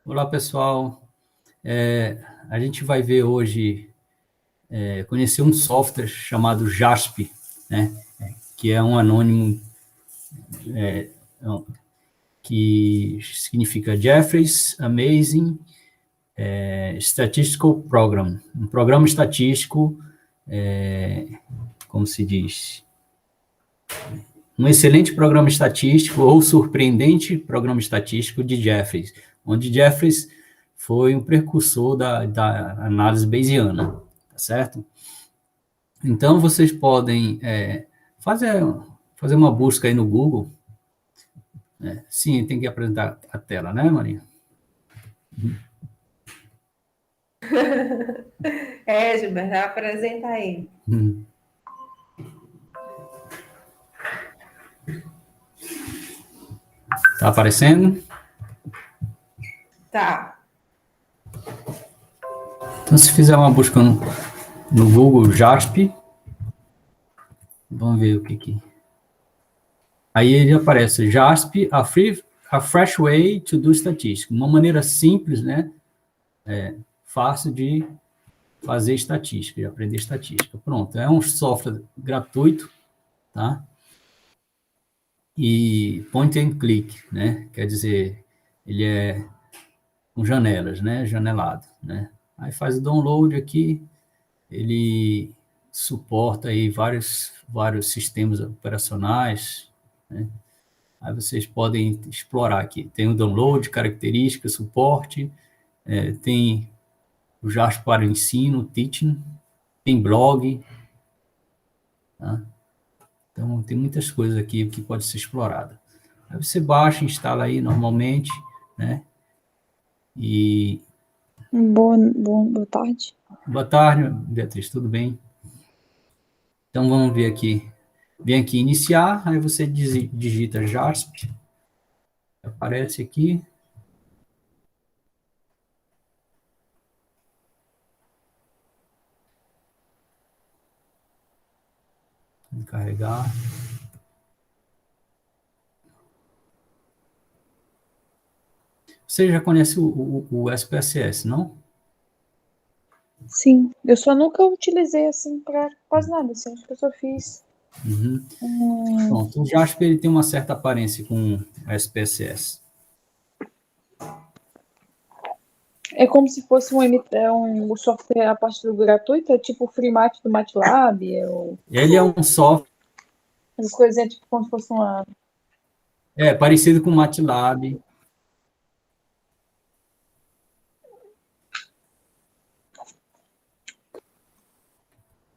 Olá, pessoal. A gente vai ver hoje, conhecer um software chamado JASP, né? Que é um anônimo que significa Jeffrey's Amazing Statistical Program. Um programa estatístico, como se diz, um excelente programa estatístico ou surpreendente programa estatístico de Jeffreys, onde Jeffreys foi um precursor da análise bayesiana, tá certo? Então, vocês podem fazer, fazer uma busca aí no Google. Sim, tem que apresentar a tela, né, Maria? Gilberto, apresenta aí. Tá aparecendo? Tá. Então, se fizer uma busca no Google JASP, vamos ver o que. Aí ele aparece JASP, a fresh way to do statistics. Uma maneira simples, né? Fácil de fazer estatística, de aprender estatística. Pronto, é um software gratuito, tá? E point and click, né? Quer dizer, ele é com janelas, né? Janelado, né? Aí faz o download aqui, ele suporta aí vários sistemas operacionais, né? Aí vocês podem explorar aqui. Tem o download, características, suporte, tem o JASP para o ensino, teaching, tem blog, tá? Então, tem muitas coisas aqui que pode ser explorada. Aí você baixa, instala aí normalmente, né? E Boa tarde. boa tarde, Beatriz, tudo bem? Então, vamos ver aqui. Vem aqui iniciar, aí você digita JASP, aparece aqui. Vou carregar. Você já conhece o SPSS, não? Sim, eu só nunca utilizei assim para quase nada, assim, acho que eu só fiz. Pronto, o JASP ele tem uma certa aparência com o SPSS. É como se fosse um software a partir do gratuito, é tipo o FreeMat do MATLAB, Ele é um software as coisinhas tipo como se fosse uma. parecido com o MATLAB.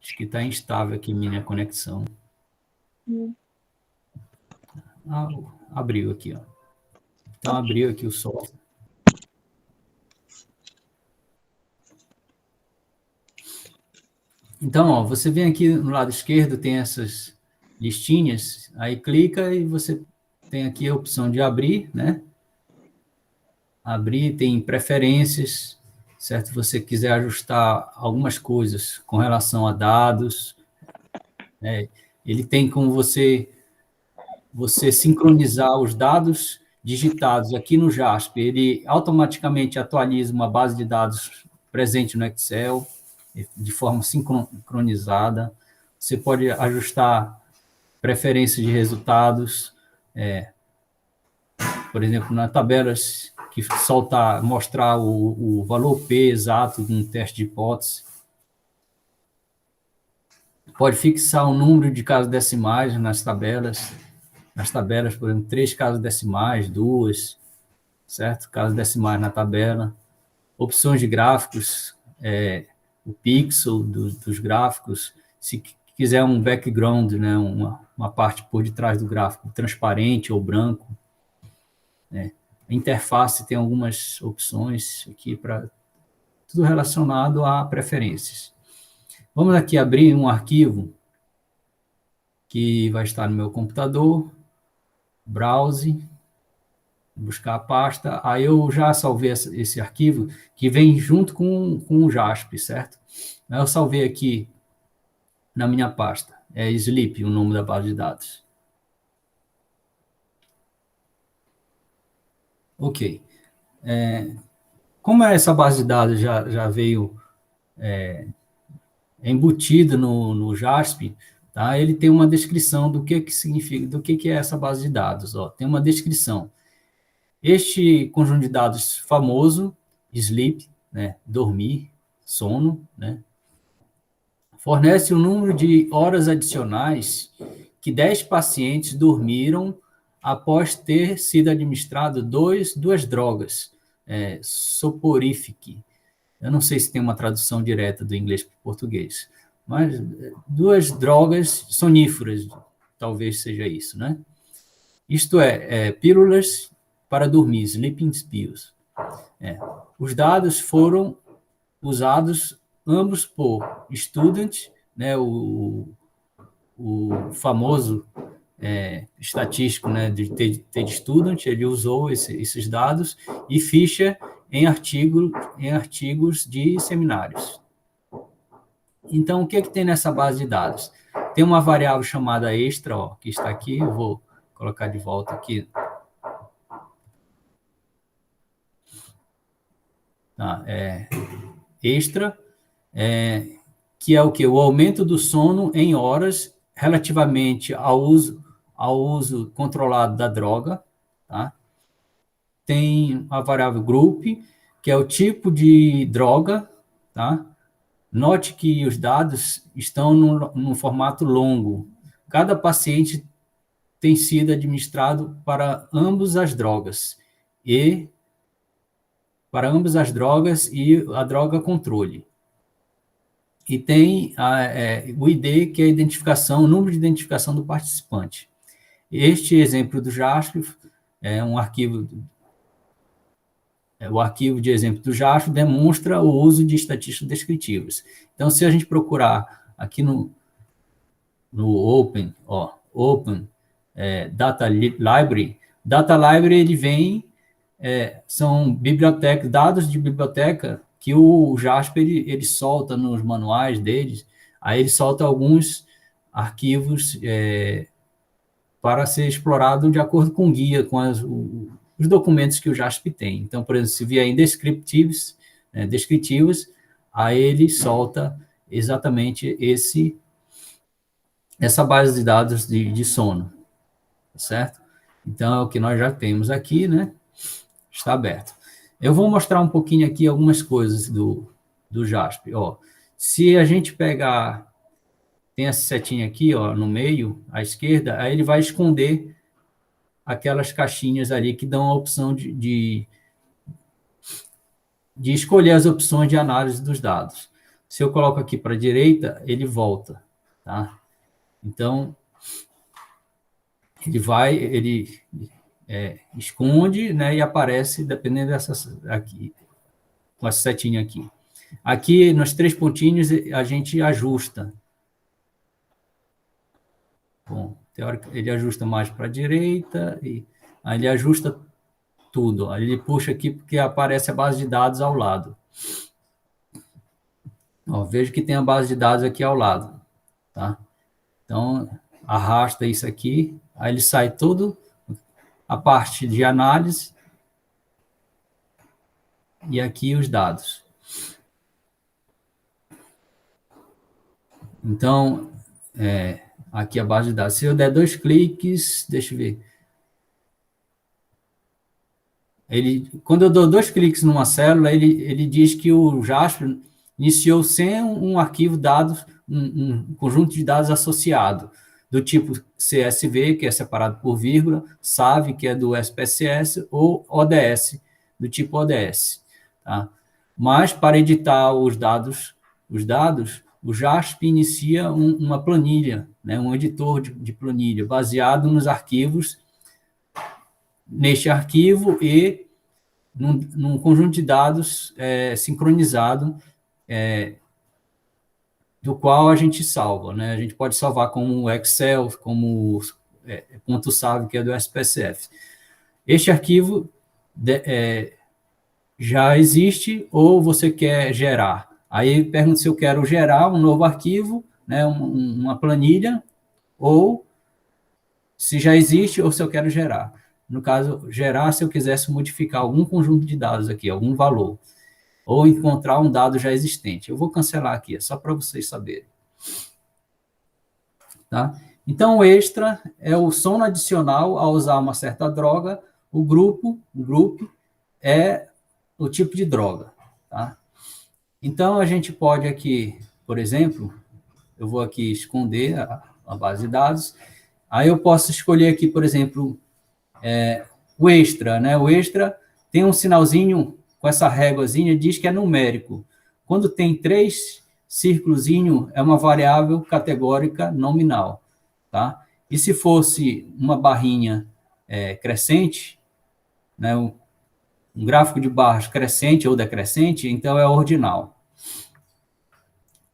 Acho que está instável aqui minha conexão. Abriu aqui, ó. Então, abriu aqui o software. Então, ó, você vem aqui no lado esquerdo, tem essas listinhas, aí clica e você tem aqui a opção de abrir, né? Abrir, tem preferências, certo? Se você quiser ajustar algumas coisas com relação a dados, né? Ele tem como você sincronizar os dados digitados aqui no JASP, ele automaticamente atualiza uma base de dados presente no Excel, de forma sincronizada. Você pode ajustar preferências de resultados, por exemplo, nas tabelas que mostrar o valor P exato de um teste de hipótese. Pode fixar o número de casas decimais nas tabelas, por exemplo, 3 casas decimais, 2, certo? Casas decimais na tabela. Opções de gráficos, o pixel dos gráficos. Se quiser um background, né, uma parte por detrás do gráfico, transparente ou branco. A interface tem algumas opções aqui para tudo relacionado a preferências. Vamos aqui abrir um arquivo que vai estar no meu computador, browse, buscar a pasta, aí eu já salvei esse arquivo que vem junto com o JASP, certo? Eu salvei aqui na minha pasta, é Sleep, o nome da base de dados. Ok. como essa base de dados já veio embutida no JASP, tá? Ele tem uma descrição do que significa, do que é essa base de dados. Ó. Tem uma descrição. Este conjunto de dados famoso, sleep, né, dormir, sono, né, fornece o número de horas adicionais que 10 pacientes dormiram após ter sido administrado duas drogas, soporific. Eu não sei se tem uma tradução direta do inglês para o português, mas duas drogas soníferas, talvez seja isso, né? Isto pílulas para dormir, sleeping pills. Os dados foram usados ambos por student, né, o famoso estatístico, né, de TED Student, ele usou esses dados, e Fisher em artigos de seminários. Então, o que tem nessa base de dados? Tem uma variável chamada extra, ó, que está aqui, eu vou colocar de volta aqui. Tá, extra, que é o quê? O aumento do sono em horas relativamente ao uso controlado da droga, tá? Tem a variável group, que é o tipo de droga, tá? Note que os dados estão num formato longo. Cada paciente tem sido administrado para ambas as drogas e a droga controle. E tem o ID, que é a identificação, o número de identificação do participante. Este exemplo do JASP é um arquivo. O arquivo de exemplo do JASP demonstra o uso de estatísticas descritivas. Então, se a gente procurar aqui no Open Data Library, ele vem, são bibliotecas, dados de biblioteca que o JASP ele solta nos manuais deles, aí ele solta alguns arquivos para ser explorado de acordo com o guia, com os documentos que o JASP tem. Então, por exemplo, se vier em descritivos, aí ele solta exatamente essa base de dados de sono, certo? Então, é o que nós já temos aqui, né? Está aberto. Eu vou mostrar um pouquinho aqui algumas coisas do JASP. Ó, se a gente pegar, tem essa setinha aqui, ó, no meio, à esquerda, aí ele vai esconder aquelas caixinhas ali que dão a opção de escolher as opções de análise dos dados. Se eu coloco aqui para a direita, ele volta, tá? Então, ele esconde, né, e aparece, dependendo dessas aqui, com essa setinha aqui. Aqui, nos 3 pontinhos, a gente ajusta. Bom, ele ajusta mais para a direita, e aí ele ajusta tudo. Aí ele puxa aqui porque aparece a base de dados ao lado. Ó, vejo que tem a base de dados aqui ao lado, tá? Então, arrasta isso aqui, aí ele sai todo a parte de análise e aqui os dados. Então, aqui a base de dados. Se eu der 2 cliques, deixa eu ver. Quando eu dou 2 cliques numa célula, ele diz que o JASP iniciou sem um arquivo dados, um conjunto de dados associado, do tipo CSV, que é separado por vírgula, SAV, que é do SPSS, ou ODS, do tipo ODS. Tá? Mas, para editar os dados, o JASP inicia uma planilha, né, um editor de planilha, baseado nos arquivos, neste arquivo e num conjunto de dados sincronizado, do qual a gente salva, né? A gente pode salvar como Excel, como ponto .sav, que é do SPSF. Este arquivo já existe ou você quer gerar? Aí pergunta se eu quero gerar um novo arquivo, né, uma planilha, ou se já existe ou se eu quero gerar. No caso, gerar se eu quisesse modificar algum conjunto de dados aqui, algum valor. ou encontrar um dado já existente. Eu vou cancelar aqui, é só para vocês saberem. Tá? Então, o extra é o sono adicional a usar uma certa droga, o grupo é o tipo de droga. Tá? Então, a gente pode aqui, por exemplo, eu vou aqui esconder a base de dados, aí eu posso escolher aqui, por exemplo, o extra, né? O extra tem um sinalzinho com essa réguazinha, diz que é numérico. Quando tem 3 círculozinho, é uma variável categórica nominal, tá? E se fosse uma barrinha crescente, né? Um gráfico de barras crescente ou decrescente, então é ordinal.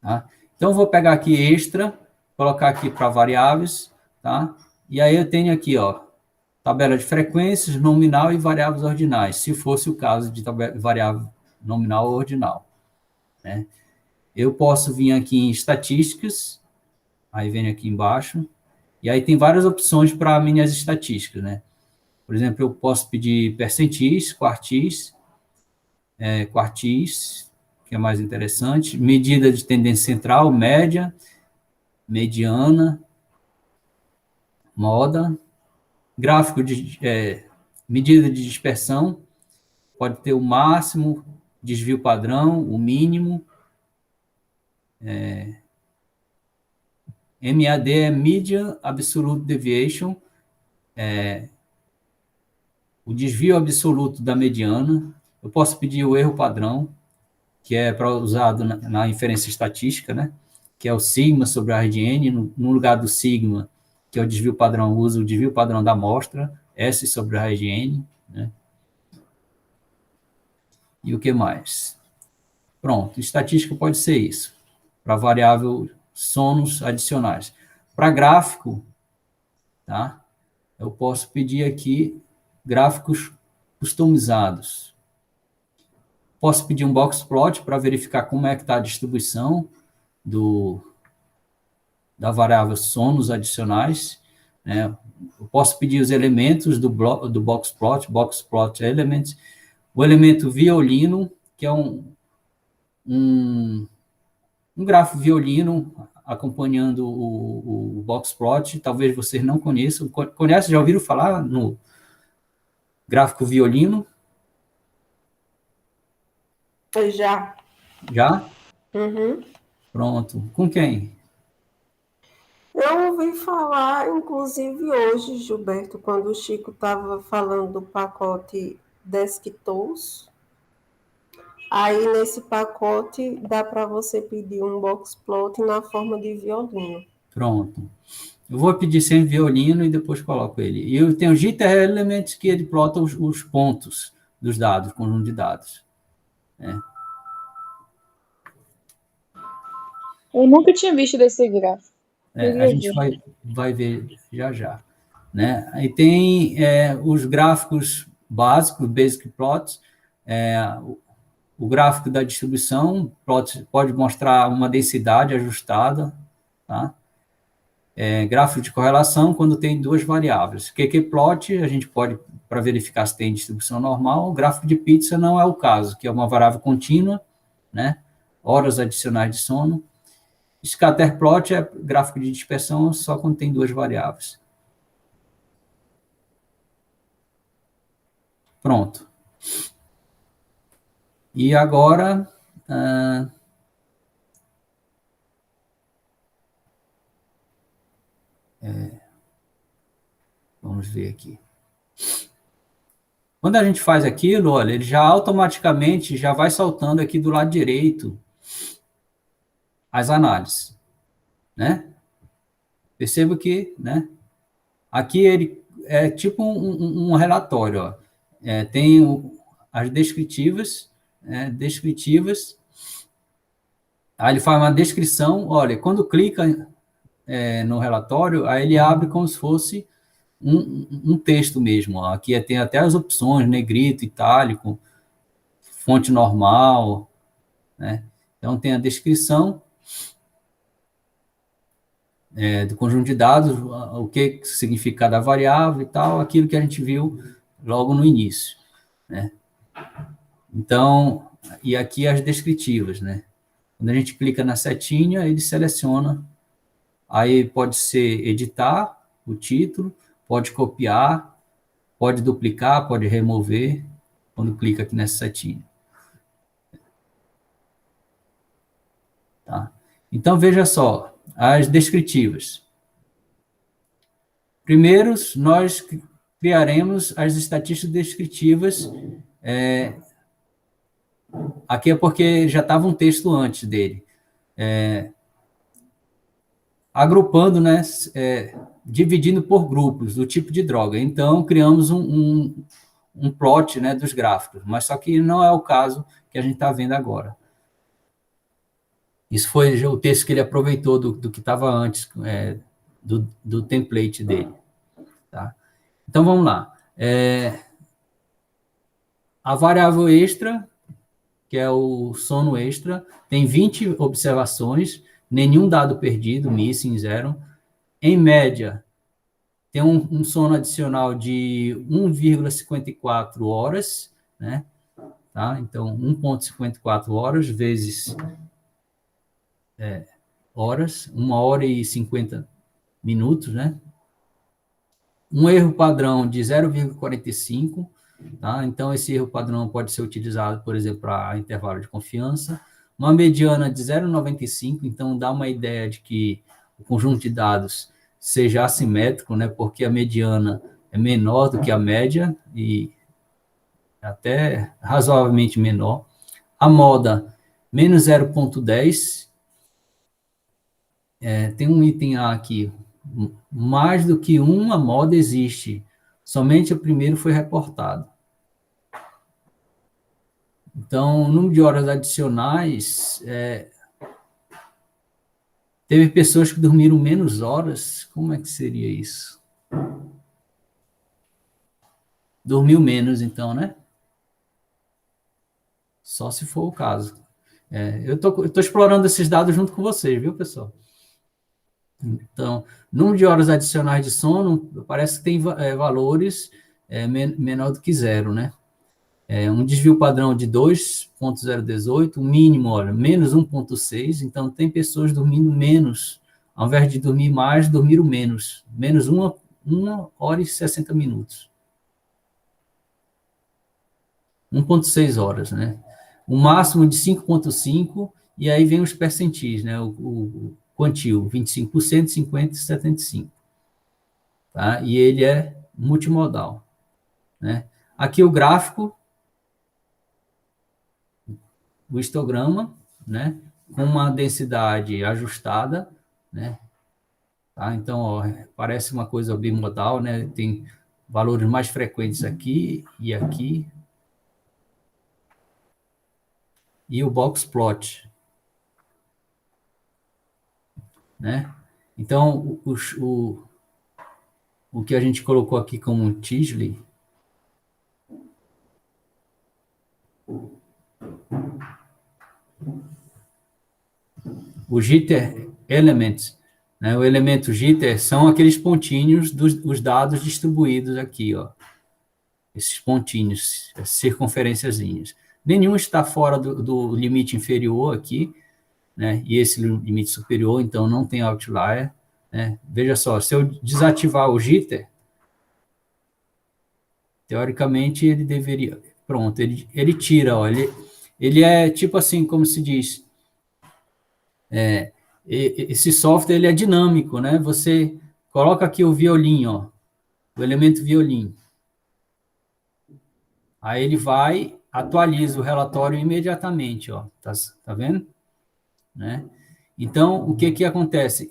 Tá? Então, eu vou pegar aqui extra, colocar aqui para variáveis, tá? E aí eu tenho aqui, ó, tabela de frequências, nominal e variáveis ordinais, se fosse o caso de variável nominal ou ordinal. Né? Eu posso vir aqui em estatísticas, aí venho aqui embaixo, e aí tem várias opções para minhas estatísticas, né? Por exemplo, eu posso pedir percentis, quartis, que é mais interessante, medida de tendência central, média, mediana, moda, gráfico de medida de dispersão, pode ter o máximo, desvio padrão, o mínimo. MAD é Median Absolute Deviation, o desvio absoluto da mediana. Eu posso pedir o erro padrão, que é usado na inferência estatística, né? Que é o sigma sobre a RDN, no lugar do sigma, que é o desvio padrão, usa o desvio padrão da amostra, S sobre a RDN, né? E o que mais? Pronto, estatística pode ser isso, para variável sonos adicionais. Para gráfico, tá? Eu posso pedir aqui gráficos customizados. Posso pedir um boxplot para verificar como é que está a distribuição da variável sonos adicionais, né? Eu posso pedir os elementos do boxplot elements, o elemento violino, que é um gráfico violino acompanhando o boxplot, talvez vocês não conheçam. Conhecem, já ouviram falar no gráfico violino? Já. Já? Uhum. Pronto. Com quem? Eu ouvi falar, inclusive hoje, Gilberto, quando o Chico estava falando do pacote Desktools. Aí, nesse pacote, dá para você pedir um boxplot na forma de violino. Pronto. Eu vou pedir sem violino e depois coloco ele. E eu tenho o Jitter Elements, que ele plota os pontos dos dados, conjunto de dados. Eu nunca tinha visto desse gráfico. A gente vai ver já já. Né? Aí tem os gráficos básicos, basic plots, o gráfico da distribuição pode mostrar uma densidade ajustada, tá? Gráfico de correlação quando tem 2 variáveis. QQ-plot, a gente pode, para verificar se tem distribuição normal. O gráfico de pizza não é o caso, que é uma variável contínua, né? Horas adicionais de sono. Scatterplot é gráfico de dispersão só quando tem 2 variáveis. Pronto. E agora, vamos ver aqui. Quando a gente faz aquilo, olha, ele já automaticamente já vai saltando aqui do lado direito as análises, né? Perceba que, né? Aqui ele é tipo um relatório, ó. Tem as descritivas, aí ele faz uma descrição, olha, quando clica no relatório, aí ele abre como se fosse um texto mesmo, ó. Aqui tem até as opções, negrito, itálico, fonte normal, né? Então tem a descrição do conjunto de dados, o que significa cada variável e tal, aquilo que a gente viu logo no início, né? Então, e aqui as descritivas, né? Quando a gente clica na setinha, ele seleciona, aí pode ser editar o título, pode copiar, pode duplicar, pode remover, quando clica aqui nessa setinha. Tá? Então, veja só, as descritivas. Primeiro, nós criaremos as estatísticas descritivas. Aqui é porque já estava um texto antes dele. Agrupando, né, dividindo por grupos do tipo de droga. Então, criamos um plot, né, dos gráficos, mas só que não é o caso que a gente está vendo agora. Isso foi o texto que ele aproveitou do que estava antes, do template dele. Tá? Então, vamos lá. A variável extra, que é o sono extra, tem 20 observações, nenhum dado perdido, missing, zero. Em média, tem um sono adicional de 1,54 horas, né? Tá? Então, 1,54 horas vezes horas, 1 hora e 50 minutos, né? Um erro padrão de 0,45, tá? Então, esse erro padrão pode ser utilizado, por exemplo, para intervalo de confiança. Uma mediana de 0,95, então dá uma ideia de que o conjunto de dados seja assimétrico, né? Porque a mediana é menor do que a média e até razoavelmente menor. A moda, menos 0,10. Tem um item A aqui. Mais do que uma moda existe. Somente o primeiro foi reportado. Então, o número de horas adicionais... teve pessoas que dormiram menos horas. Como é que seria isso? Dormiu menos, então, né? Só se for o caso. Eu tô explorando esses dados junto com vocês, viu, pessoal? Então, número de horas adicionais de sono, parece que tem valores menor do que zero, né? Um desvio padrão de 2,018, o mínimo, olha, menos 1,6, então tem pessoas dormindo menos, ao invés de dormir mais, dormiram menos 1 hora e 60 minutos. 1,6 horas, né? O máximo de 5,5, e aí vem os percentis, né? O quantil, 25%, 50% e 75%. Tá? E ele é multimodal, né? Aqui o gráfico, o histograma, né? Com uma densidade ajustada, né? Tá? Então, ó, parece uma coisa bimodal, né? Tem valores mais frequentes aqui e aqui. E o box plot, né? Então, o que a gente colocou aqui como Tisley, o jitter elements, né? O elemento jitter são aqueles pontinhos dos dados distribuídos aqui, ó. Esses pontinhos, as circunferenciazinhas. Nenhum está fora do limite inferior aqui, né? E esse limite superior, então não tem outlier, né? Veja só, se eu desativar o jitter, teoricamente ele deveria... Pronto, ele tira, ó, ele é tipo assim, como se diz, esse software ele é dinâmico, né? Você coloca aqui o violim, ó, o elemento violim. Aí ele vai, atualiza o relatório imediatamente, ó, tá vendo? Né? Então, o que acontece?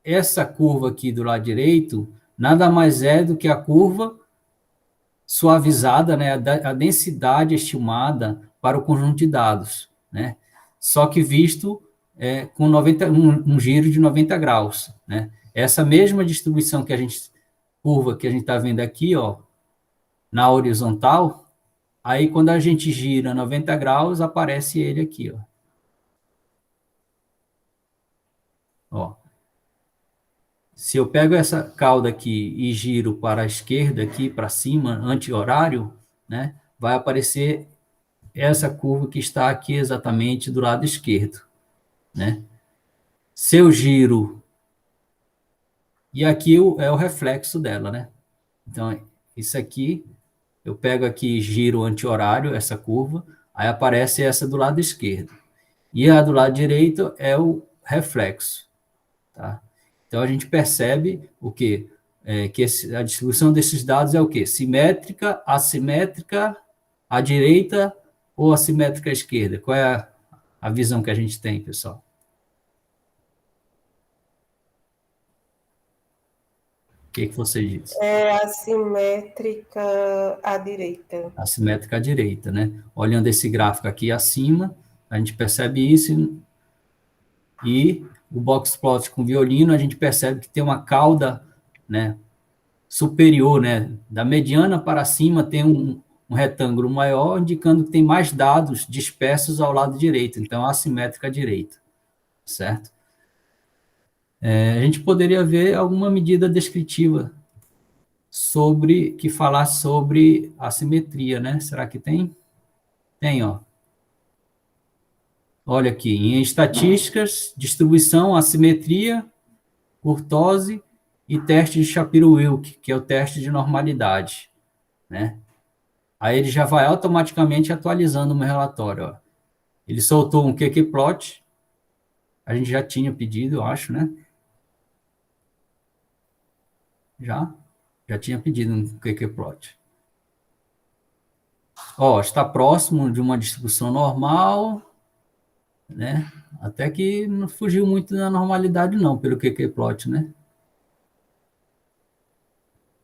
Essa curva aqui do lado direito nada mais é do que a curva suavizada, né? A densidade estimada para o conjunto de dados, né? Só que visto com um giro de 90 graus, né? Essa mesma distribuição curva que a gente está vendo aqui, ó, na horizontal, aí quando a gente gira 90 graus, aparece ele aqui, ó. Ó. Se eu pego essa cauda aqui e giro para a esquerda, aqui para cima, anti-horário, né, vai aparecer essa curva que está aqui exatamente do lado esquerdo, né? Seu giro, e aqui é o reflexo dela, né? Então, isso aqui, eu pego aqui giro anti-horário, essa curva, aí aparece essa do lado esquerdo. E a do lado direito é o reflexo, tá? Então, a gente percebe o quê? Que a distribuição desses dados é o quê? Simétrica, assimétrica, à direita ou assimétrica à esquerda? Qual é a visão que a gente tem, pessoal? O que você diz? É assimétrica à direita. Assimétrica à direita, né? Olhando esse gráfico aqui acima, a gente percebe isso, e o box plot com violino, a gente percebe que tem uma cauda, né, superior, né? Da mediana para cima tem um retângulo maior, indicando que tem mais dados dispersos ao lado direito, então assimétrica à direita, certo? A gente poderia ver alguma medida descritiva que falasse sobre assimetria, né? Será que tem? Tem, ó. Olha aqui, em estatísticas, distribuição, assimetria, kurtose e teste de Shapiro-Wilk, que é o teste de normalidade, né? Aí ele já vai automaticamente atualizando o meu relatório, ó. Ele soltou um QQ-plot, a gente já tinha pedido, eu acho, né? Já tinha pedido um QQ-plot. Ó, está próximo de uma distribuição normal, né? Até que não fugiu muito da normalidade, não, pelo QQ-plot, né?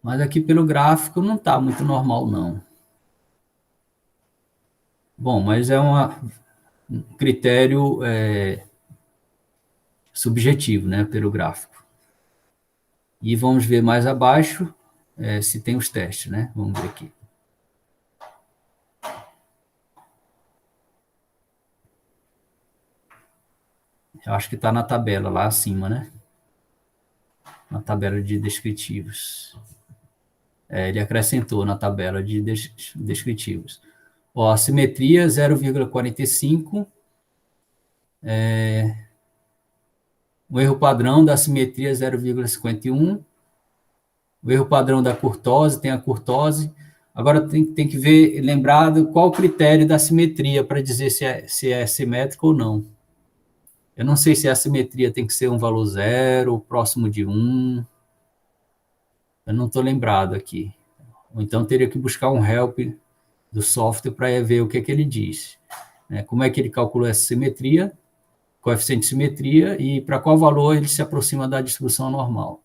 Mas aqui pelo gráfico não está muito normal, não. Bom, mas é um critério subjetivo, né, pelo gráfico. E vamos ver mais abaixo se tem os testes, né? Vamos ver aqui. Eu acho que está na tabela lá acima, né? Na tabela de descritivos. Ele acrescentou na tabela de descritivos. Ó, a simetria 0,45. O erro padrão da simetria 0,51. O erro padrão da kurtose, tem a kurtose. Agora tem que ver, lembrado, qual o critério da simetria para dizer se é simétrico ou não. Eu não sei se a simetria tem que ser um valor zero, próximo de 1. Eu não estou lembrado aqui. Ou então teria que buscar um help do software para ver o que ele diz. Como é que ele calculou essa simetria, coeficiente de simetria, e para qual valor ele se aproxima da distribuição normal.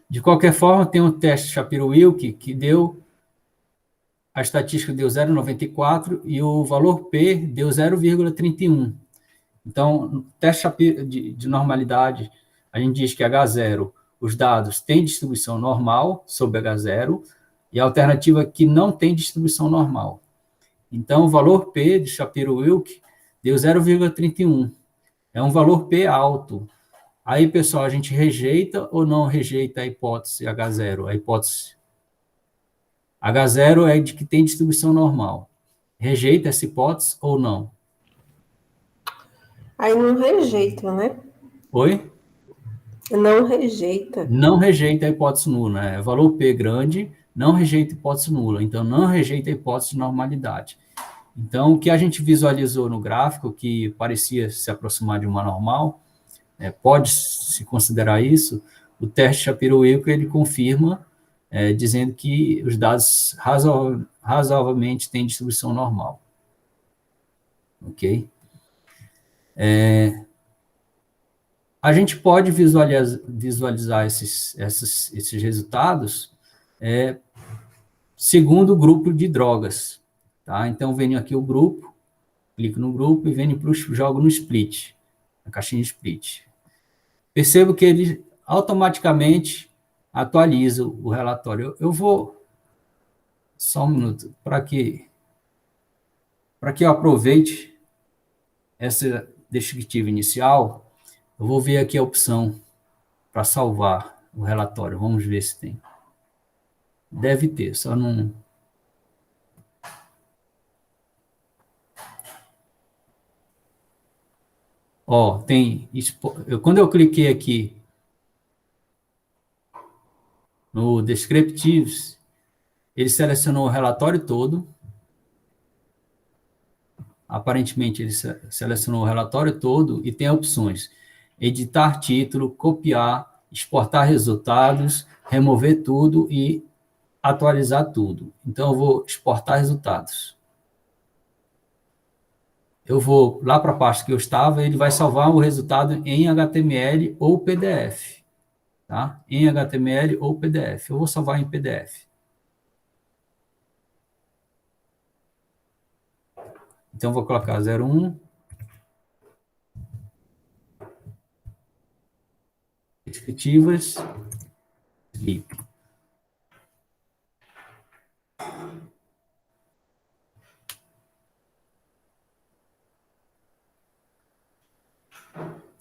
De qualquer forma, tem um teste Shapiro-Wilk que deu, a estatística deu 0,94 e o valor P deu 0,31. Então, no teste de normalidade, a gente diz que H0, os dados têm distribuição normal sobre H0, e a alternativa é que não tem distribuição normal. Então, o valor P de Shapiro-Wilk deu 0,31. É um valor P alto. Aí, pessoal, a gente rejeita ou não rejeita a hipótese H0? A hipótese H0 é de que tem distribuição normal. Rejeita essa hipótese ou não? Aí não rejeita, né? Oi? Não rejeita. Não rejeita a hipótese nula, né? Valor P grande, não rejeita a hipótese nula. Então, não rejeita a hipótese de normalidade. Então, o que a gente visualizou no gráfico, que parecia se aproximar de uma normal, pode se considerar isso, o teste Shapiro-Wilk, ele confirma, dizendo que os dados razoavelmente têm distribuição normal. Ok? A gente pode visualizar esses resultados segundo o grupo de drogas. Tá? Então, venho aqui o grupo, clico no grupo e jogo no split, na caixinha de split. Percebo que ele automaticamente atualiza o relatório. Eu vou... Só um minuto, para que eu aproveite essa descritiva inicial, eu vou ver aqui a opção para salvar o relatório. Vamos ver se tem. Deve ter, só não... Ó, quando eu cliquei aqui no Descriptives, ele selecionou o relatório todo. Aparentemente, ele selecionou o relatório todo e tem opções: editar título, copiar, exportar resultados, remover tudo e atualizar tudo. Então, eu vou exportar resultados. Eu vou lá para a pasta que eu estava, ele vai salvar o resultado em HTML ou PDF. Tá? Em HTML ou PDF. Eu vou salvar em PDF. Então, vou colocar 01, descritivas, e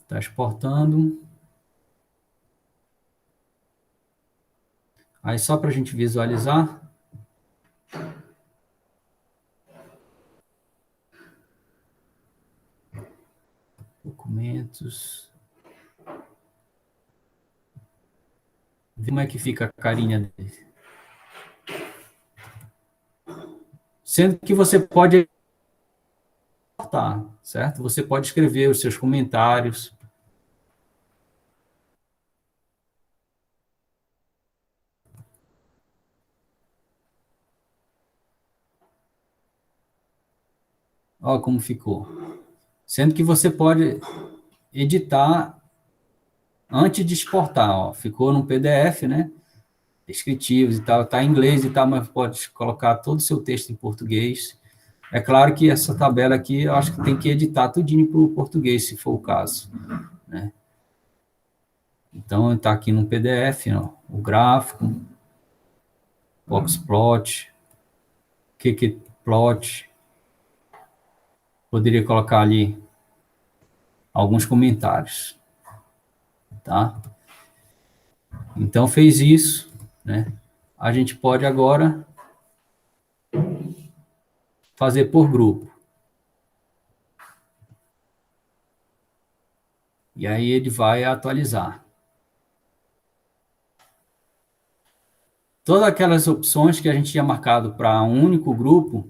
está exportando. Aí, só para a gente visualizar, documentos. Vê como é que fica a carinha dele. Sendo que você pode exportar, certo? Você pode escrever os seus comentários. Olha como ficou. Sendo que você pode editar antes de exportar. Ó. Ficou no PDF, né? Descritivos e tal. Está em inglês e tal, mas pode colocar todo o seu texto em português. É claro que essa tabela aqui, eu acho que tem que editar tudinho para o português, se for o caso. Né? Então, está aqui no PDF, ó, o gráfico, boxplot, kkplot. Poderia colocar ali alguns comentários. Tá? Então, fez isso, né? A gente pode agora fazer por grupo. E aí ele vai atualizar. Todas aquelas opções que a gente tinha marcado para um único grupo,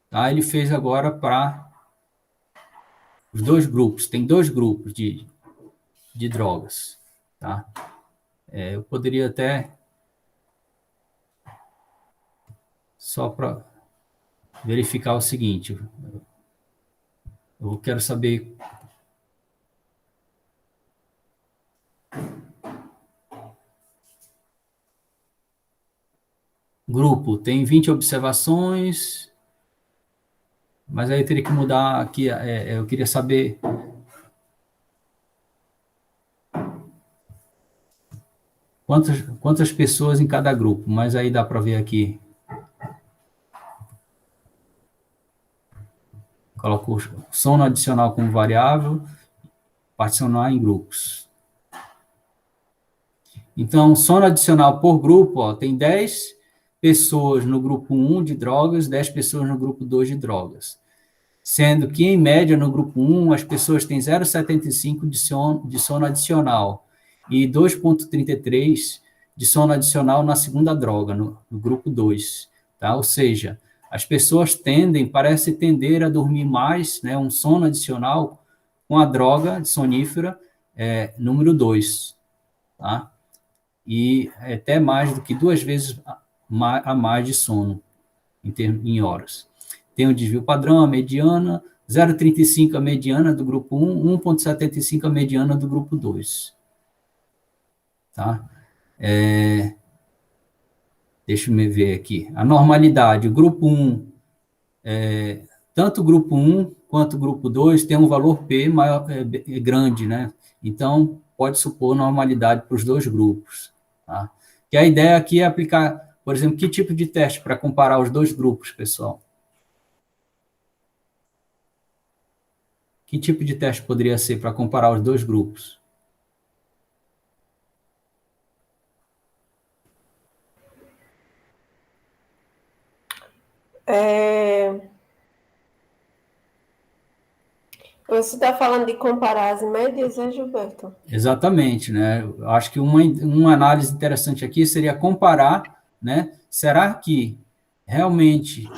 tá? Ele fez agora para os dois grupos. Tem dois grupos de drogas. Tá? Eu poderia até, só para verificar o seguinte, eu quero saber grupo, tem 20 observações, mas aí eu teria que mudar aqui, eu queria saber quantas pessoas em cada grupo, mas aí dá para ver aqui. Coloco o sono adicional como variável, particionar em grupos. Então, sono adicional por grupo, ó, tem 10 pessoas no grupo 1 de drogas, 10 pessoas no grupo 2 de drogas. Sendo que, em média, no grupo 1, as pessoas têm 0,75 de sono adicional e 2,33 de sono adicional na segunda droga, no grupo 2. Tá? Ou seja, as pessoas parece tender a dormir mais, né, um sono adicional com a droga sonífera número 2. Tá? E até mais do que 2 vezes a mais de sono em horas. Tem o desvio padrão, a mediana, 0,35 a mediana do grupo 1, 1,75 a mediana do grupo 2. Tá? Deixa eu me ver aqui. A normalidade, o grupo 1, tanto o grupo 1 quanto o grupo 2 tem um valor P maior, grande, né? Então, pode supor normalidade para os dois grupos. Tá? Que a ideia aqui é aplicar, por exemplo, que tipo de teste para comparar os dois grupos, pessoal? Que tipo de teste poderia ser para comparar os dois grupos? Eu Você está falando de comparar as médias, né, Gilberto? Exatamente, né? Eu acho que uma análise interessante aqui seria comparar, né? Será que realmente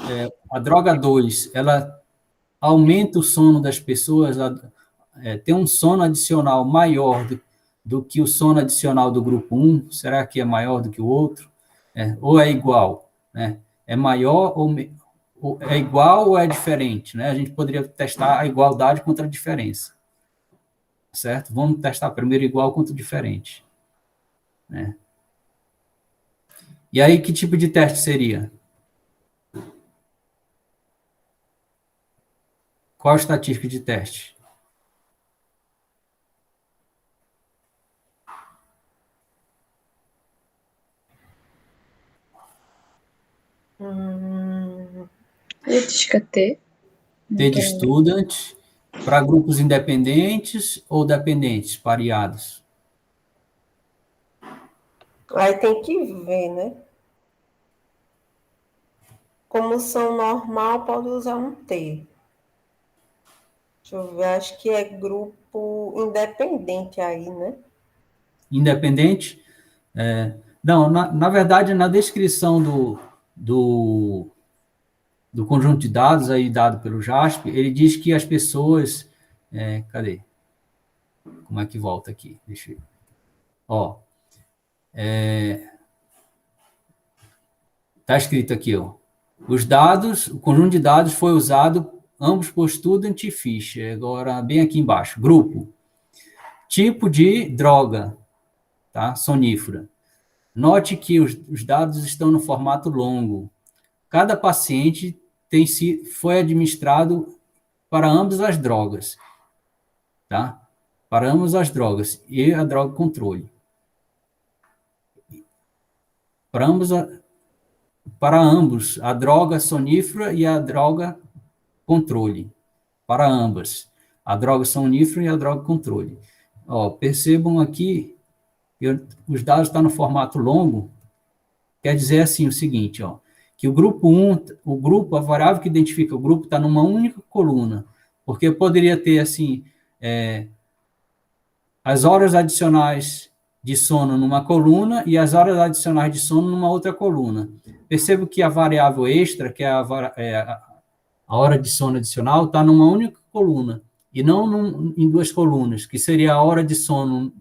a droga 2 ela aumenta o sono das pessoas, tem um sono adicional maior do que o sono adicional do grupo um? Será que é maior do que o outro? Ou é igual, né? É maior ou é igual ou é diferente, né? A gente poderia testar a igualdade contra a diferença, certo? Vamos testar primeiro igual contra diferente, né? E aí, que tipo de teste seria? Qual a estatística de teste? Estatística T. T de student para grupos independentes ou dependentes, pareados? Aí tem que ver, né? Como são normal, pode usar um T. Deixa eu ver, acho que é grupo independente aí, né? Independente? Não, na verdade, na descrição do, do conjunto de dados aí dado pelo JASP, ele diz que as pessoas... cadê? Como é que volta aqui? Deixa eu... Ó, tá escrito aqui, ó. Os dados, o conjunto de dados foi usado ambos por student e fish. Agora, bem aqui embaixo, grupo. Tipo de droga, tá? Sonífera. Note que os dados estão no formato longo. Cada paciente foi administrado para ambas as drogas, tá? Para ambas as drogas e a droga controle. Para ambos, a droga sonífera e a droga controle. Para ambas, a droga sonífera e a droga controle. Ó, percebam aqui que os dados estão no formato longo, quer dizer assim o seguinte, ó, que o grupo 1, a variável que identifica o grupo está numa única coluna, porque poderia ter, assim, as horas adicionais de sono numa coluna e as horas adicionais de sono numa outra coluna. Percebo que a variável extra, que é a hora de sono adicional, está numa única coluna, e não em duas colunas, que seria a hora de sono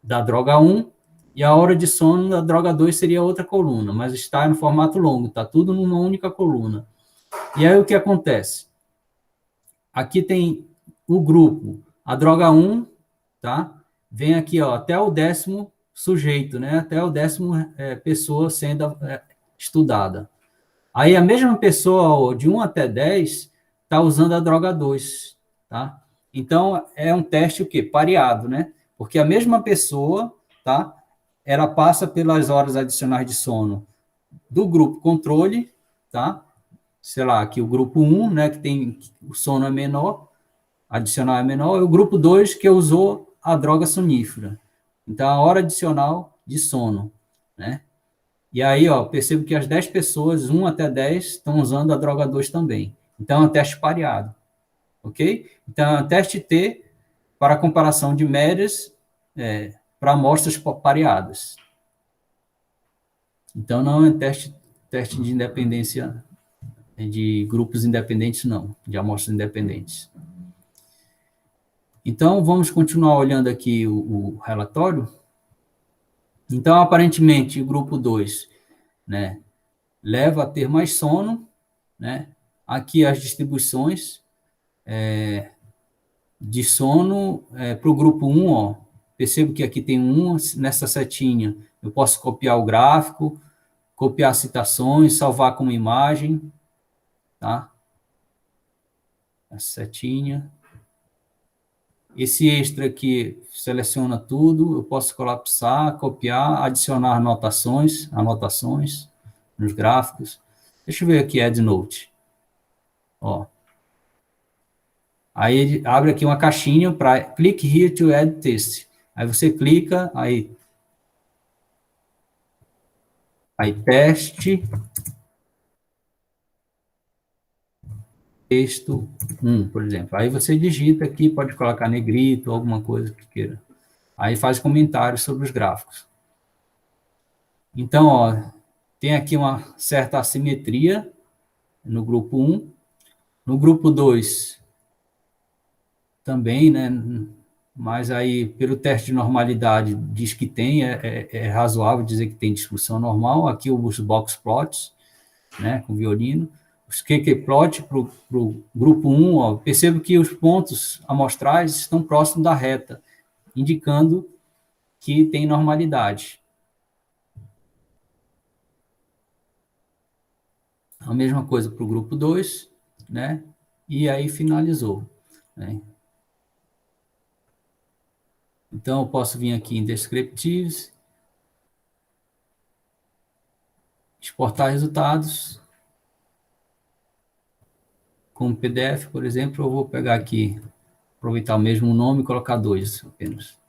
da droga 1 e a hora de sono da droga 2 seria outra coluna, mas está no formato longo, está tudo numa única coluna. E aí o que acontece? Aqui tem o grupo, a droga 1, tá? Vem aqui, ó, até o 10º sujeito, né? Até o 10º pessoa sendo estudada. Aí a mesma pessoa, ó, de 1 até 10, está usando a droga 2, tá? Então, é um teste o quê? Pareado, né? Porque a mesma pessoa, tá? Ela passa pelas horas adicionais de sono do grupo controle, tá? Sei lá, aqui o grupo 1, né, que tem o sono é menor, adicional é menor, e o grupo 2 que usou a droga sonífera. Então, a hora adicional de sono, né? E aí, ó, percebo que as 10 pessoas, 1 até 10, estão usando a droga 2 também. Então, é um teste pareado, ok? Então, é um teste T para comparação de médias para amostras pareadas. Então, não é um teste de independência de grupos independentes, não, de amostras independentes. Então, vamos continuar olhando aqui o relatório. Então, aparentemente, o grupo 2, né, leva a ter mais sono, né? Aqui as distribuições de sono para o grupo 1, ó. Percebo que aqui tem nessa setinha eu posso copiar o gráfico, copiar citações, salvar como imagem, tá? A setinha. Esse extra aqui seleciona tudo, eu posso colapsar, copiar, adicionar anotações nos gráficos. Deixa eu ver aqui, Add Note. Ó. Aí ele abre aqui uma caixinha para click here to add text. Aí você clica, aí teste texto 1, por exemplo. Aí você digita aqui, pode colocar negrito, alguma coisa que queira. Aí faz comentários sobre os gráficos. Então, ó, tem aqui uma certa assimetria no grupo 1. No grupo 2, também, né? Mas aí, pelo teste de normalidade, diz que tem, é razoável dizer que tem distribuição normal. Aqui os box plots, né, com violino. Os QQ plot para o grupo 1, ó, percebo que os pontos amostrais estão próximos da reta, indicando que tem normalidade. A mesma coisa para o grupo 2, né? E aí finalizou, né? Então, eu posso vir aqui em Descriptives, exportar resultados, como PDF, por exemplo, eu vou pegar aqui, aproveitar o mesmo nome e colocar 2 apenas.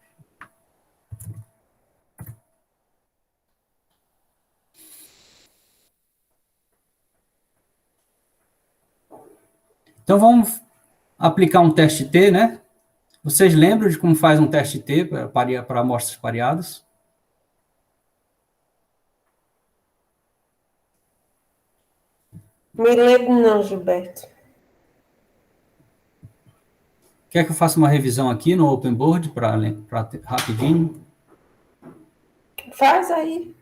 Então, vamos aplicar um teste T, né? Vocês lembram de como faz um teste T para amostras pareadas? Me lembro não, Gilberto. Quer que eu faça uma revisão aqui no Open Board para rapidinho? Faz aí.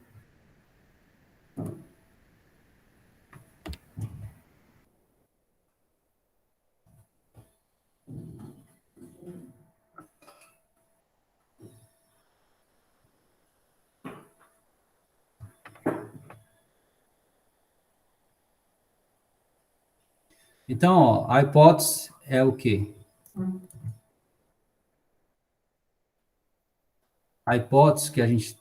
Então, ó, a hipótese é o quê? A hipótese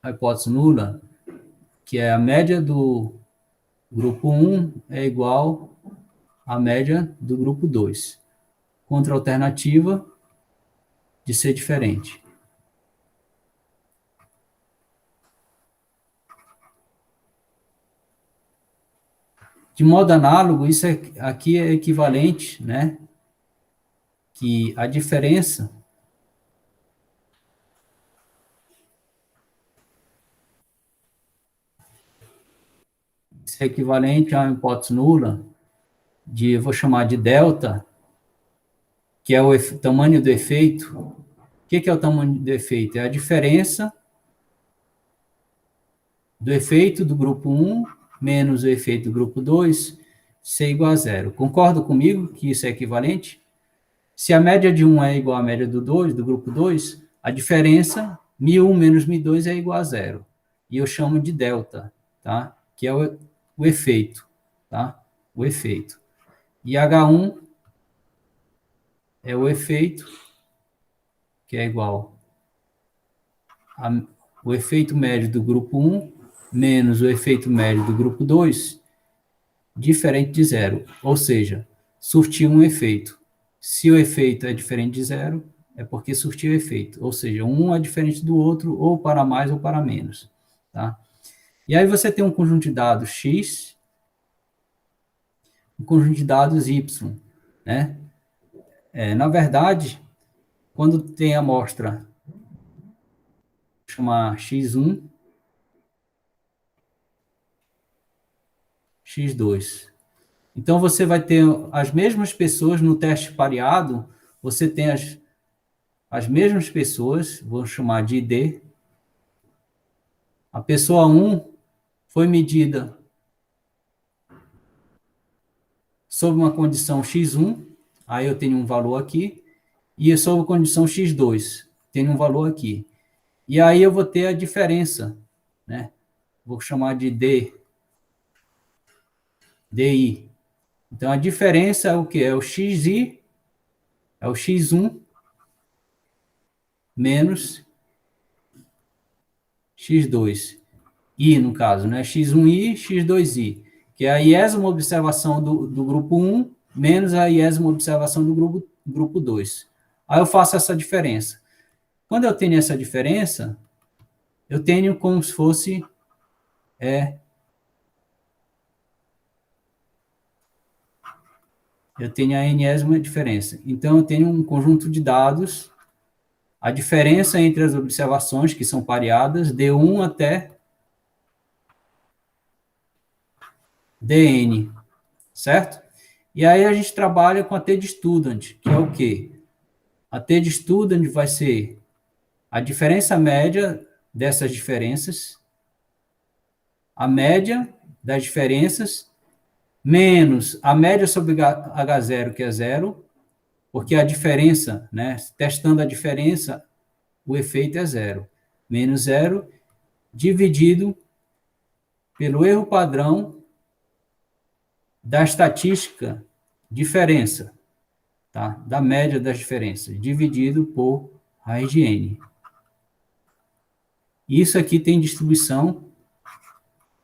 a hipótese nula, que é a média do grupo 1 é igual à média do grupo 2, contra a alternativa de ser diferente. De modo análogo, isso aqui é equivalente, né? Que a diferença é equivalente a uma hipótese nula eu vou chamar de delta, que é o tamanho do efeito. O que é o tamanho do efeito? É a diferença do efeito do grupo 1 menos o efeito do grupo 2 ser igual a zero. Concorda comigo que isso é equivalente? Se a média de 1 é igual à média do 2, do grupo 2, a diferença, μ1 menos μ2 é igual a zero. E eu chamo de delta, tá? Que é o efeito, tá? O efeito. E H1 é o efeito, que é igual o efeito médio do grupo 1 menos o efeito médio do grupo 2, diferente de zero. Ou seja, surtiu um efeito. Se o efeito é diferente de zero, é porque surtiu efeito. Ou seja, um é diferente do outro, ou para mais ou para menos. Tá? E aí você tem um conjunto de dados X, um conjunto de dados Y. Né? Na verdade, quando tem a amostra, vou chamar X1, X2. Então, você vai ter as mesmas pessoas no teste pareado, você tem as mesmas pessoas, vou chamar de ID. A pessoa 1 foi medida sob uma condição X1, aí eu tenho um valor aqui, e sob a condição X2, tenho um valor aqui. E aí eu vou ter a diferença, né? Vou chamar de DI. Então, a diferença é o quê? É o XI, é o X1 menos X2. I, no caso, né? X1I, X2I, que é a iésima observação do grupo 1 menos a iésima observação do grupo 2. Aí eu faço essa diferença. Quando eu tenho essa diferença, eu tenho como se fosse eu tenho a n-ésima diferença. Então, eu tenho um conjunto de dados, a diferença entre as observações, que são pareadas, D1 até Dn, certo? E aí a gente trabalha com a T de student, que é o quê? A T de student vai ser a diferença média dessas diferenças, a média das diferenças, menos a média sobre H0, que é zero, porque a diferença, né, testando a diferença, o efeito é zero. Menos zero, dividido pelo erro padrão da estatística diferença, tá? Da média das diferenças, dividido por raiz de n. Isso aqui tem distribuição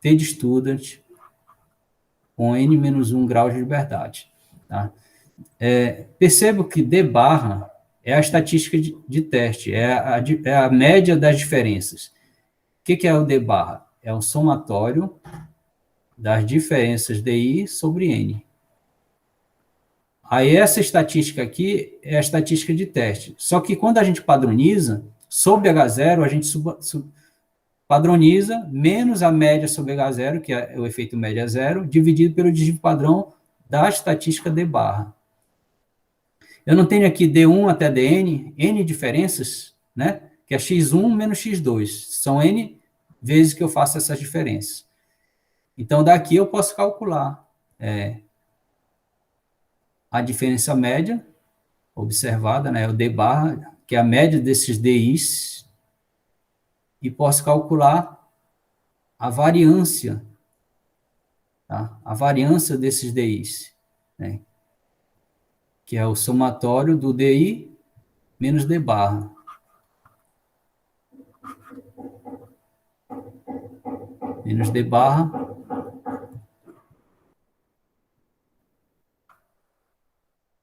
T de student com n-1 graus de liberdade. Tá? Percebo que D barra é a estatística de teste, é a média das diferenças. O que é o D barra? É o somatório das diferenças DI sobre N. Aí essa estatística aqui é a estatística de teste. Só que quando a gente padroniza, sobre H0, a gente padroniza menos a média sobre H0, que é o efeito média zero, dividido pelo desvio padrão da estatística D barra. Eu não tenho aqui D1 até Dn, N diferenças, né? Que é x1 menos x2. São N vezes que eu faço essas diferenças. Então, daqui eu posso calcular a diferença média observada, né? O D barra, que é a média desses DIs, e posso calcular a variância, tá? A variância desses DIs, né? Que é o somatório do DI menos D barra. Menos D barra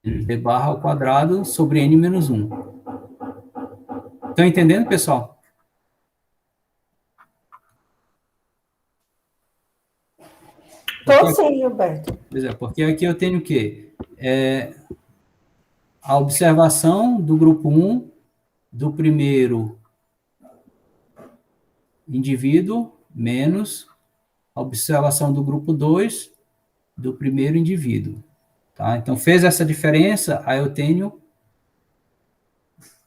menos D barra ao quadrado sobre N menos 1. Estão entendendo, pessoal? Estou sim, Gilberto. Pois é, porque aqui eu tenho o quê? A observação do grupo 1 do primeiro indivíduo menos a observação do grupo 2 do primeiro indivíduo. Tá? Então, fez essa diferença, aí eu tenho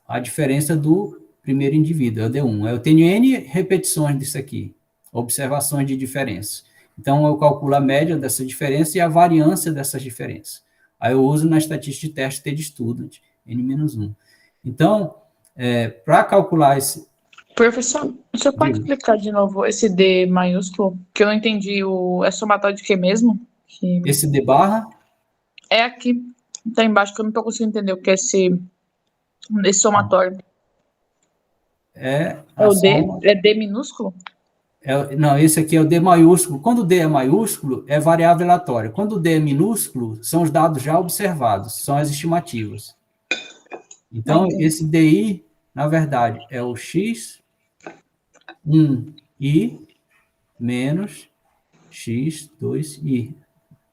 a diferença do primeiro indivíduo, é o D1. Aí eu tenho N repetições disso aqui, observações de diferença. Então, eu calculo a média dessa diferença e a variância dessas diferenças. Aí eu uso na estatística de teste T de student, N-1. Então, para calcular esse... Professor, o senhor pode explicar de novo esse D maiúsculo? Que eu não entendi. É somatório de quê mesmo? Esse D barra? É aqui, tá embaixo, que eu não estou conseguindo entender o que é esse somatório. É o D? É D minúsculo? Não, esse aqui é o D maiúsculo. Quando o D é maiúsculo, é variável aleatória. Quando o D é minúsculo, são os dados já observados, são as estimativas. Então, esse DI, na verdade, é o x1i menos x2i.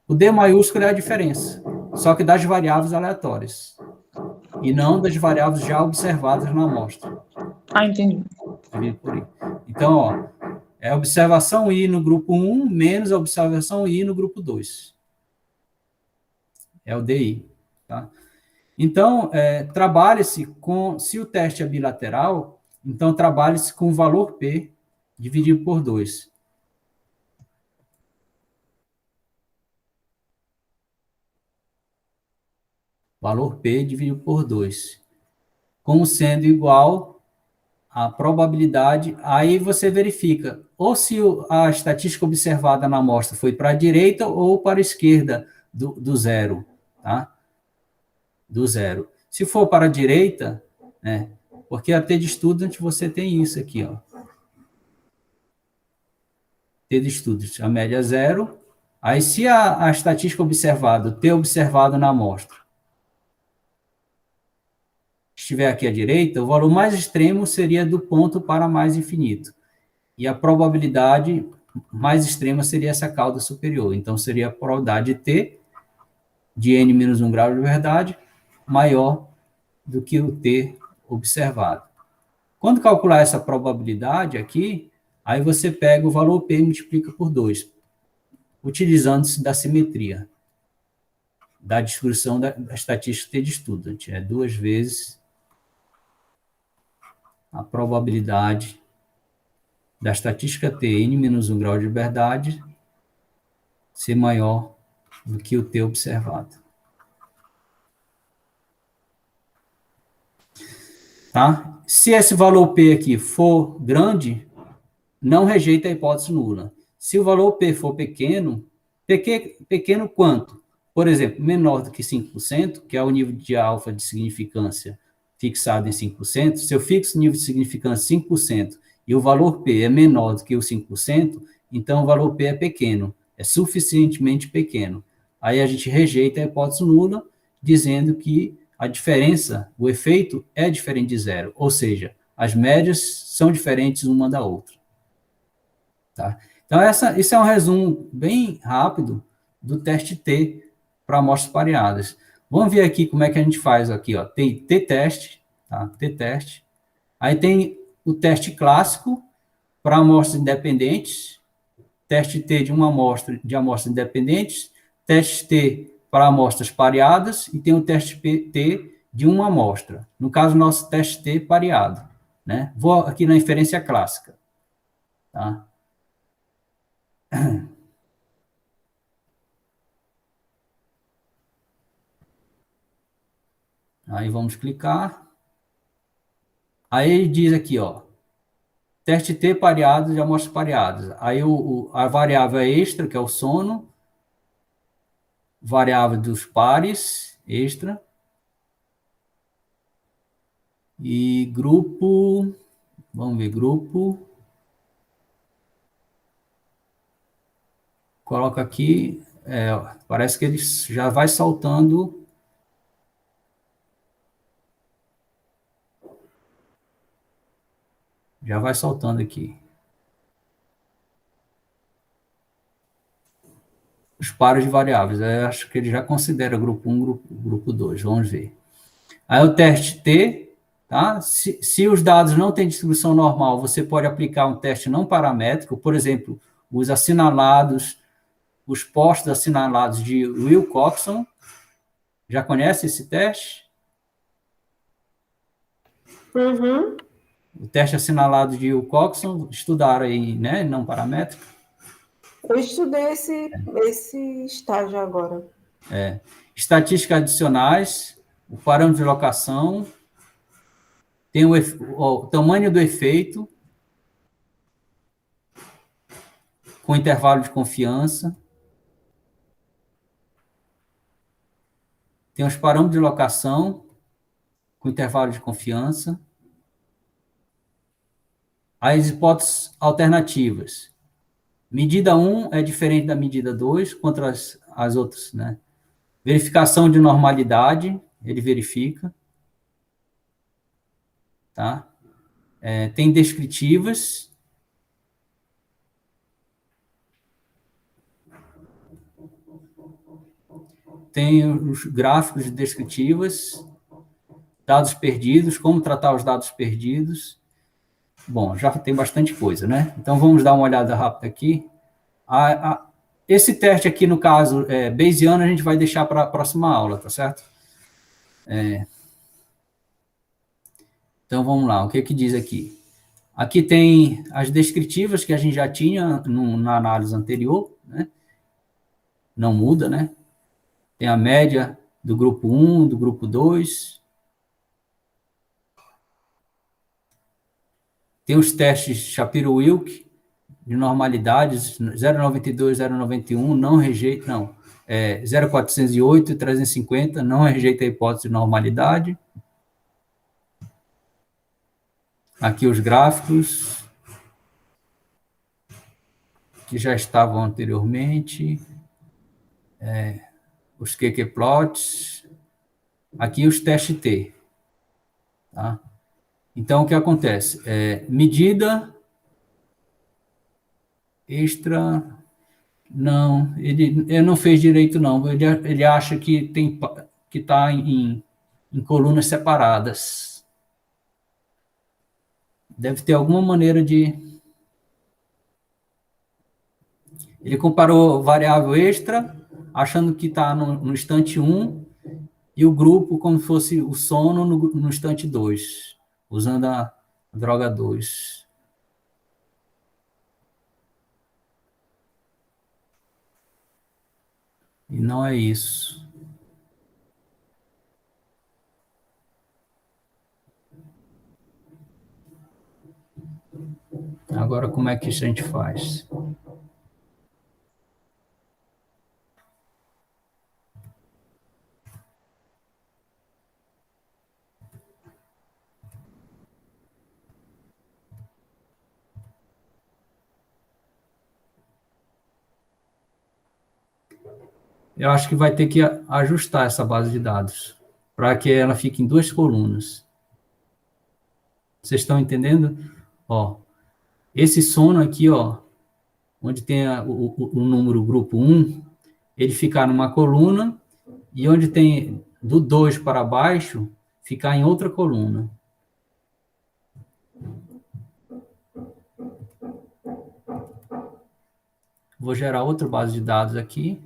O D maiúsculo é a diferença, só que das variáveis aleatórias, e não das variáveis já observadas na amostra. Ah, entendi. Então, ó, é a observação I no grupo 1 menos a observação I no grupo 2. É o DI. Tá? Então, trabalha-se com, se o teste é bilateral, então trabalha-se com o valor P dividido por 2. Valor P dividido por 2. Como sendo igual a probabilidade, aí você verifica ou se a estatística observada na amostra foi para a direita ou para a esquerda do zero, tá? Do zero. Se for para a direita, né, porque a T de student você tem isso aqui, ó. T de student, a média é zero. Aí se a estatística observada, o T observado na amostra, estiver aqui à direita, o valor mais extremo seria do ponto para mais infinito. E a probabilidade mais extrema seria essa cauda superior. Então, seria a probabilidade T de n menos 1 grau de verdade maior do que o t observado. Quando calcular essa probabilidade aqui, aí você pega o valor P e multiplica por 2, utilizando-se da simetria, da distribuição da estatística T de estudo. É 2 vezes a probabilidade da estatística T n menos 1 grau de liberdade ser maior do que o T observado. Tá? Se esse valor P aqui for grande, não rejeita a hipótese nula. Se o valor P for pequeno, pequeno quanto? Por exemplo, menor do que 5%, que é o nível de alfa de significância fixado em 5%, se eu fixo o nível de significância 5% e o valor P é menor do que o 5%, então o valor P é pequeno, é suficientemente pequeno. Aí a gente rejeita a hipótese nula, dizendo que a diferença, o efeito é diferente de zero, ou seja, as médias são diferentes uma da outra. Tá? Então, esse é um resumo bem rápido do teste T para amostras pareadas. Vamos ver aqui como é que a gente faz aqui. Ó. Tem T-teste, tá? T-teste. Aí tem o teste clássico para amostras independentes, teste T de amostras independentes, teste T para amostras pareadas e tem o teste T de uma amostra. No caso, nosso teste T pareado. Né? Vou aqui na inferência clássica. Tá? Aí vamos clicar. Aí ele diz aqui, ó, teste T pareado de amostras pareadas. Aí a variável é extra, que é o sono, variável dos pares, extra, e grupo, vamos ver, grupo, coloca aqui, parece que ele já vai saltando. Já vai soltando aqui. Os pares de variáveis. Eu acho que ele já considera grupo 1, grupo 2. Vamos ver. Aí o teste T, tá? Se os dados não têm distribuição normal, você pode aplicar um teste não paramétrico, por exemplo, os assinalados, os postos assinalados de Wilcoxon. Já conhece esse teste? Uhum. O teste assinalado de Wilcoxon, estudaram aí, né? Não paramétrico. Eu estudei esse estágio agora. Estatísticas adicionais, o parâmetro de locação, tem o tamanho do efeito, com intervalo de confiança, tem os parâmetros de locação, com intervalo de confiança, as hipóteses alternativas. Medida 1 é diferente da medida 2 contra as outras, né? Verificação de normalidade, ele verifica. Tá? Tem descritivas. Tem os gráficos descritivas, dados perdidos, como tratar os dados perdidos. Bom, já tem bastante coisa, né? Então, vamos dar uma olhada rápida aqui. Esse teste aqui, no caso, Bayesiano, a gente vai deixar para a próxima aula, tá certo? Então, vamos lá. O que diz aqui? Aqui tem as descritivas que a gente já tinha na análise anterior, né? Não muda, né? Tem a média do grupo 1, do grupo 2. Tem os testes Shapiro-Wilk, de normalidades, 0,92, 0,91, não rejeita, não. 0,408 e 350, não rejeita a hipótese de normalidade. Aqui os gráficos, que já estavam anteriormente. Os QQ-plots. Aqui os testes T. Tá? Então, o que acontece? Medida extra, Não, ele não fez direito, não. Ele acha que está em colunas separadas. Deve ter alguma maneira de... Ele comparou variável extra, achando que está no instante 1, e o grupo como se fosse o sono no instante 2, usando a droga 2. E não é isso. Agora, como é que isso a gente faz? Eu acho que vai ter que ajustar essa base de dados, para que ela fique em 2 colunas. Vocês estão entendendo? Ó, esse sono aqui, ó, onde tem o número grupo 1, ele ficar numa coluna, e onde tem do 2 para baixo, ficar em outra coluna. Vou gerar outra base de dados aqui.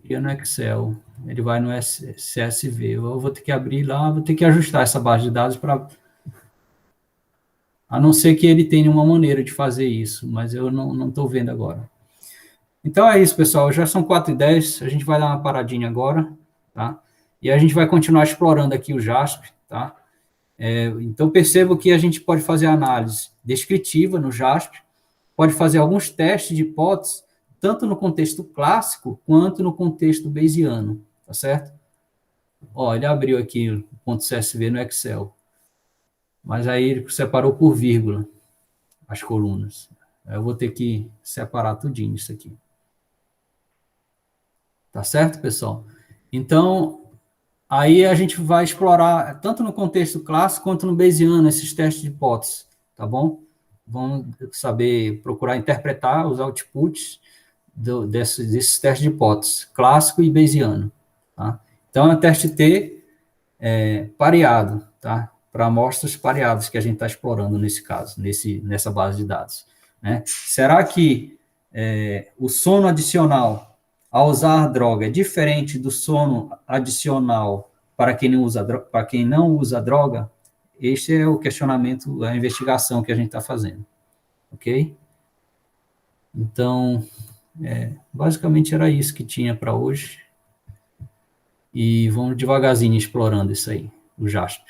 E no Excel, ele vai no CSV. Eu vou ter que abrir lá, vou ter que ajustar essa base de dados para... A não ser que ele tenha uma maneira de fazer isso, mas eu não estou vendo agora. Então é isso, pessoal. Já são 4h10, a gente vai dar uma paradinha agora, tá? E a gente vai continuar explorando aqui o JASP, tá? Então perceba que a gente pode fazer análise descritiva no JASP, pode fazer alguns testes de hipóteses, tanto no contexto clássico, quanto no contexto bayesiano, tá certo? Ó, ele abriu aqui o ponto CSV no Excel, mas aí ele separou por vírgula as colunas. Eu vou ter que separar tudinho isso aqui. Tá certo, pessoal? Então, aí a gente vai explorar, tanto no contexto clássico, quanto no bayesiano, esses testes de hipótese, tá bom? Vamos saber procurar interpretar os outputs desses testes de hipótese, clássico e bayesiano, tá? Então, é um teste T pareado, tá? Para amostras pareadas que a gente está explorando nesse caso, nessa base de dados, né? Será que o sono adicional ao usar a droga é diferente do sono adicional para quem não usa droga? Este é o questionamento, a investigação que a gente está fazendo, ok? Então, basicamente era isso que tinha para hoje. E vamos devagarzinho explorando isso aí, o JASP.